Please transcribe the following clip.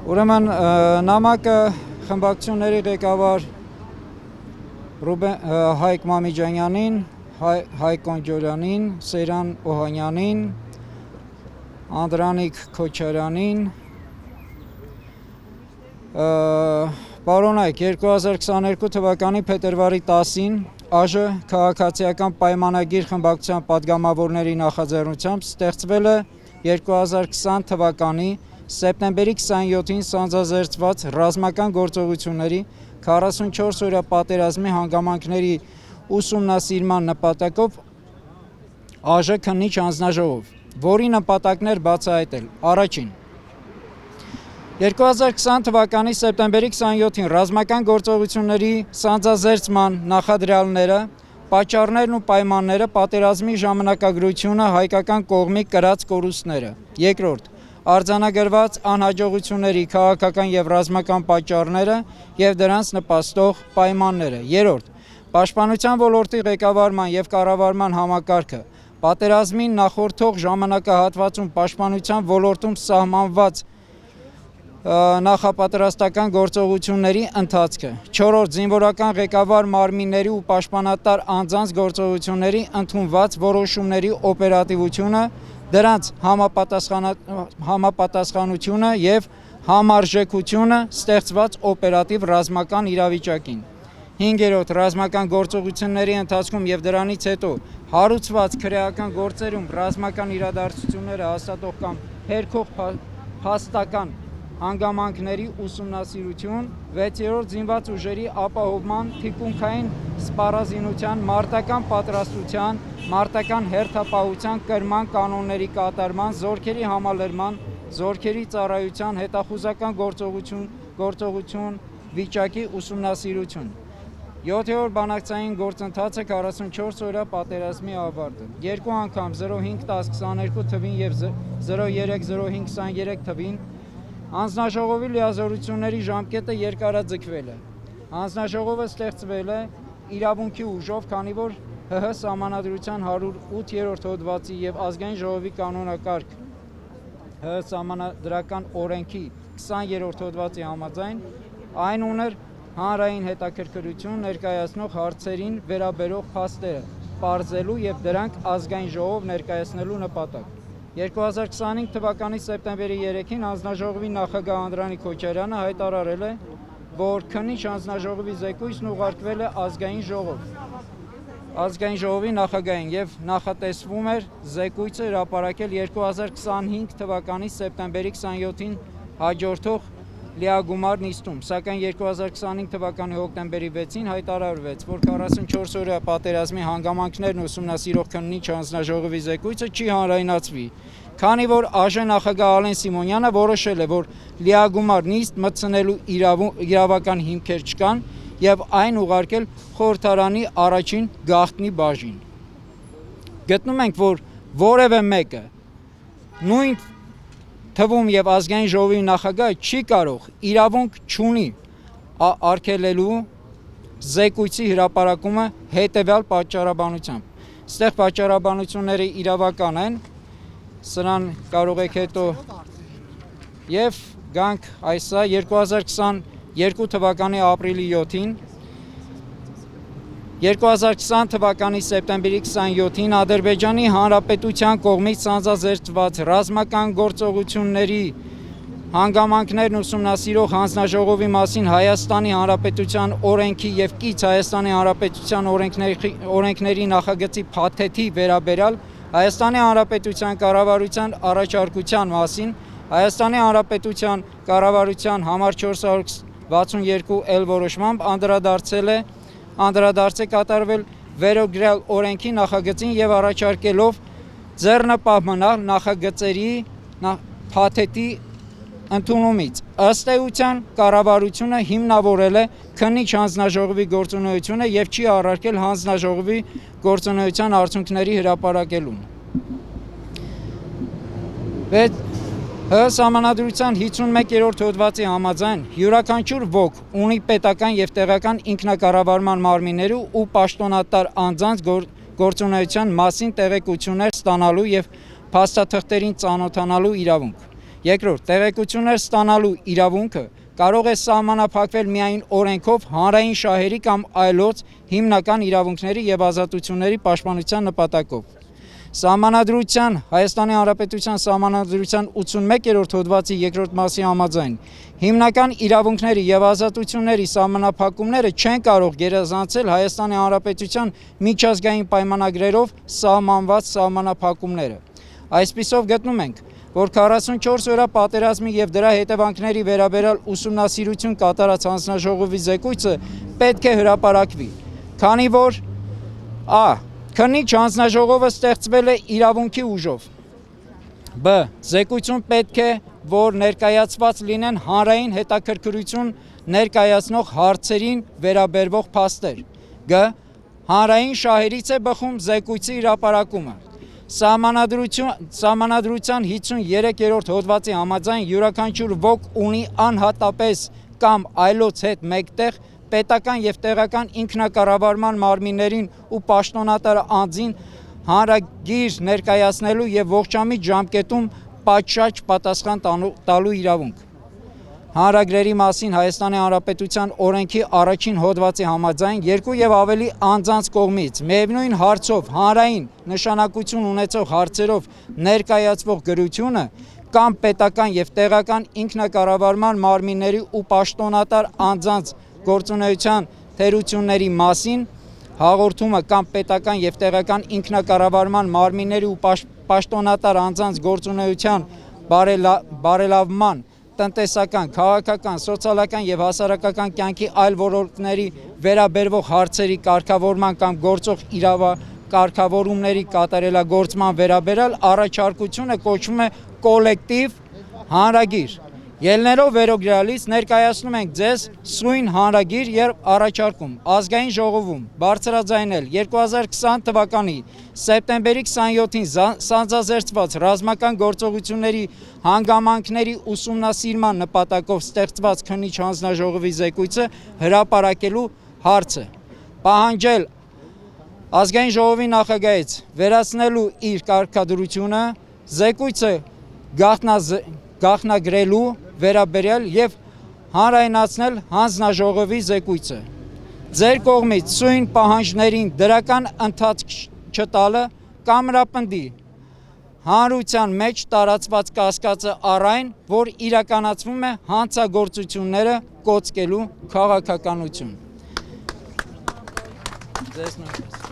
Ուրեմն նամակը խմբակցությունների ղեկավար Հայկ Մամիջանյանին, Հայկ Կոնջորյանին, Սեյրան Օհանյանին, Անդրանիկ Քոչարյանին, Պարոնայք 2022 թվականի փետրվարի 10-ին ԱԺ քաղաքացիական պայմանագիր խմբակցության падգամավորների նախաձեռնությամբ ստեղծվել է 2020 թվականի սեպտեմբերի 27-ին սանձազերծված ռազմական գործողությունների 44-օրյա պատերազմի հանգամանքների ուսումնասիրման նպատակով ԱԺ քննիչ հանձնաժողով, որի նպատակն էր բացահայտել. Առաջին, 2020 թվականի սեպտեմբերի 27-ին ռազմական գործողությունների սանձազերծման նախադրյալները, պատճառներն ու պայմանները, պատերազմի ժամանակագրությունը, հայկական կողմի կրած կորուստները։ Երկրորդ, արձանագրված անհաջողությունների քաղաքական եւ ռազմական պատճառները եւ դրանց նպաստող պայմանները։ Երրորդ, պաշտպանության ոլորտի ղեկավարման եւ կառավարման համակարգը, պատերազմին նախորդող ժամանակահատվածում պաշտպանության ոլորտում սահմանված նախապատրաստական գործողությունների ընթացքը։ Չորրորդ, զինվորական ղեկավար մարմինների ու պաշտպանատար անձանց գործողությունների ընդունված որոշումների օպերատիվությունը, դրանց համապատասխանությունը եւ համարժեքությունը ստեղծված օպերատիվ ռազմական իրավիճակին։ Հինգերորդ, ռազմական գործողությունների ընթացքում եւ դրանից հետո հարուցված քրեական գործերում ռազմական իրադարձությունները հաստատող կամ հերքող փաստական հանգամանքների ուսումնասիրություն։ 6-րդ, զինված ուժերի ապահովման, թիկունքային սպառազինության, մարտական պատրաստության, մարտական հերթապահության, կրման կանոնների կատարման, զորքերի համալրման, զորքերի ծառայության, հետախուզական գործողություն վիճակի ուսումնասիրություն։ 7-րդ, բանակցային գործընթացը 44-օրյա պատերազմի ավարտը։ Երկու անգամ 05-10-22 թվին եւ 03-05-23 թվին հանձնաժողովի լիազորությունների ժամկետը երկարաձգվել է։ Հանձնաժողովը ստեղծվել է իրավունքի ուժով, քանի որ ՀՀ սահմանադրության 108-րդ հոդվածի եւ ազգային ժողովի կանոնակարգ ՀՀ սահմանադրական օրենքի 20-րդ հոդվածի համաձայն այն ուներ հանրային հետաքրքրություն ներկայացնող հարցերին վերաբերող փաստերը պարզելու եւ դրանք ազգային ժողով ներկայացնելու նպատակ։ 2025 թվականի սեպտեմբերի 3-ին հանձնաժողովի նախագահ Անդրանիկ Քոչարյանը հայտարարել է, որ քննիչ հանձնաժողովի զեկույցն ուղարկվել է ազգային ժողով, ազգային ժողովի նախագահին եւ նախատեսվում էր զեկույցը հրապարակել 2025 թվականի սեպտեմբերի 27-ին հաջորդող լիագումար նիստում, սակայն 2025 թվականի հոկտեմբերի 6-ին հայտարարվեց, որ 44-օրյա պատերազմի հանգամանքներն ուսումնասիրող քննիչ հանձնաժողովի զեկույցը չի հանրայնացվի, քանի որ ԱԺ նախագահ Ալեն Սիմոնյանը որոշել է, որ լիագումար նիստ մտցնելու իրավական հիմքեր չկան եւ այն ուղարկել խորհրդարանի առաջին գաղտնի բաժին։ Գտնում ենք, որ որևէ մեկը նույն թվում եւ ազգային ժողովի նախագահը չի կարող, իրավունք չունի արգելելու զեկույցի հրապարակումը հետեւյալ պատճառաբանությամբ։ Այստեղ պատճառաբանությունները իրավական են, սրան կարող եք հետո եւ գանք այսա 2022 թվականի ապրիլի 7-ին 2020 թվականի սեպտեմբերի 27-ին Ադրբեջանի Հանրապետության կողմից սանձազերծված ռազմական գործողությունների հանգամանքներն ուսումնասիրող հանձնաժողովի մասին Հայաստանի Հանրապետության օրենքի եւ կից Հայաստանի Հանրապետության օրենքների նախագծի փաթեթի վերաբերյալ Հայաստանի Հանրապետության կառավարության առաջարկության մասին Հայաստանի Հանրապետության կառավարության համար 462L որոշմամբ անդրադարձ է կատարվել վերոգրյալ օրենքի նախագծին եւ առաջարկելով ձեռնպահ մնալ նախագծերի փաթեթի ընդունումից։ Ըստ էության կառավարությունը հիմնավորել է քննիչ հանձնաժողովի գործունեությունը եւ չի առարկել հանձնաժողովի գործունեության արդյունքների հրապարակելուն։ ՀՀ սահմանադրության 51-րդ հոդվածի համաձայն յուրաքանչյուր ոք ունի պետական եւ տեղական ինքնակառավարման մարմիններու ու պաշտոնատար անձանց գործունեության մասին տեղեկություններ ստանալու եւ փաստաթղթերին ծանոթանալու իրավունք։ Երկրորդ, տեղեկություններ ստանալու իրավունքը կարող է սահմանափակվել միայն օրենքով հանրային շահերի կամ այլոց հիմնական իրավունքների եւ ազատությունների պաշտպանության նպատակով։ Սահմանադրության Հայաստանի Հանրապետության Սահմանադրության 81-րդ հոդվածի 2-րդ մասի համաձայն հիմնական իրավունքների եւ ազատությունների սահմանափակումները չեն կարող գերազանցել Հայաստանի Հանրապետության միջազգային պայմանագրերով սահմանված սահմանափակումները։ Այսպիսով գտնում ենք, որ 44 օրյա պատերազմի եւ դրա հետևանքների վերաբերյալ ուսումնասիրություն կատարած հանձնաժողովի զեկույցը պետք է հրապարակվի, քանի որ a. Քննիչ հանձնաժողովը ստեղծվել է իրավունքի ուժով, b. Զեկույցում պետք է, որ ներկայացված լինեն հանրային հետաքրքրություն ներկայացնող հարցերին վերաբերվող փաստեր, g. Հանրային շահերից է բխում զեկույցի հրապարակումը։ Սահմանադրության 53-րդ հոդվածի համաձայն յուրաքանչյուր ոք ունի անհատապես կամ այլոց հետ մեկտեղ պետական եւ տեղական ինքնակառավարման մարմիններին ու պաշտոնատար անձին հանրագիր ներկայացնելու եւ ողջամիտ ժամկետում պատշաճ պատասխան տալու իրավունք։ Հանրագրերի մասին Հայաստանի Հանրապետության օրենքի առաջին հոդվածի համաձայն երկու եւ ավելի անձանց կողմից միևնույն հարցով հանրային նշանակություն ունեցող հարցերով ներկայացվող գրությունը կամ պետական եւ տեղական ինքնակառավարման մարմինների ու պաշտոնատար անձանց գործունեության թերությունների մասին հաղորդումը կամ պետական եւ տեղական ինքնակառավարման մարմինների ու պաշտոնատար անձանց գործունեության բարելավման տնտեսական, քաղաքական, սոցիալական եւ հասարակական կյանքի այլ ոլորտների վերաբերվող հարցերի կարգավորման կամ գործող իրավակարգավորումների կատարելագործման վերաբերյալ առաջարկությունը կոչվում է կոլեկտիվ հանրագիր։ Ելներով վերոգրալից ներկայացնում ենք ձեզ սույն հանրագիր եւ առաջարկում ազգային ժողովում բարձրաձայնել 2020 թվականի սեպտեմբերի 27-ին սանձազերծված ռազմական գործողությունների հանգամանքների ուսումնասիրման նպատակով ստեղծված քննիչ հանձնաժողովի զեկույցը հրապարակելու հարցը, պահանջել ազգային ժողովի նախագահից վերացնելու իր կարգադրությունը, զեկույցը գաղտնագրելու վերաբերյալ եւ հանրայնացնել հանձնաժողովի զեկույցը։ Ձեր կողմից սույն պահանջներին դրական ընթացք չտալը կամրապնդի հանրության մեջ տարածված կասկածը առ այն, որ իրականացվում է հանցագործությունները կոծկելու քաղաքականություն։ Ձեզ նույնպես։